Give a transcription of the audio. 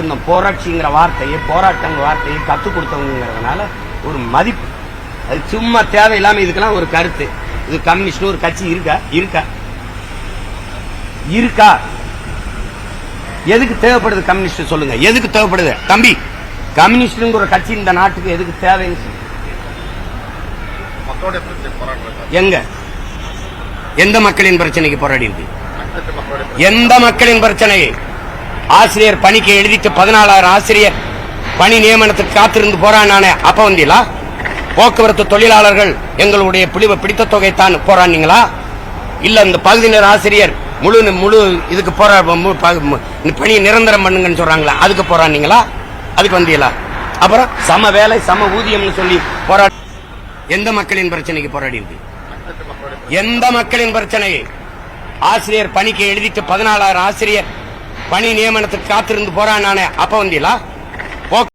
வச்சிருந்தோம். புரட்சிங்கிற வார்த்தையை, போராட்டங்கிற வார்த்தையை கற்றுக் கொடுத்தவங்கிறதுனால ஒரு மதிப்பு. அது சும்மா தேவையில்லாம இதுக்கெல்லாம் ஒரு கருத்து. இது கம்யூனிஸ்ட் ஒரு கட்சி இருக்கா? இருக்கா? இருக்கா? எதுக்கு தேவைப்படுது கம்யூனிஸ்ட் சொல்லுங்க? எதுக்கு தேவைப்படுது தம்பி? கம்யூனிஸ்ட் ஒரு கட்சி இந்த நாட்டுக்கு எதுக்கு தேவைன்னு எங்க எந்த மக்களின் பிரச்சனைக்கு போராடி இருக்கு? எந்த மக்களின் பிரச்சனை? ஆசிரியர் பணிக்கு எழுதிட்டு 14,000 ஆசிரியர் பணி நியமனத்துக்கு காத்திருந்து போராடினானே, அப்ப வந்தீங்களா? போக்குவரத்து தொழிலாளர்கள் எங்களுடைய பிடித்த தொகை தான் போராடினீங்களா? இல்ல இந்த பகுதி நேர ஆசிரியர் முழு இதுக்கு பணி நிரந்தரம் பண்ணுங்கன்னு சொல்றாங்களா, அதுக்கு போராடினீங்களா? அதுக்கு வந்தீங்களா? அப்புறம் சம வேலை சம ஊதியம்னு சொல்லி போராடி எந்த மக்களின் பிரச்சனைக்கு போராடி இருக்கு? எந்த மக்களின் பிரச்சனை? ஆசிரியர் பணிக்கு எழுதிட்டு 14,000 ஆசிரியர் பணி நியமனத்துக்கு காத்திருந்து போராடினானே, அப்ப வந்தீங்களா?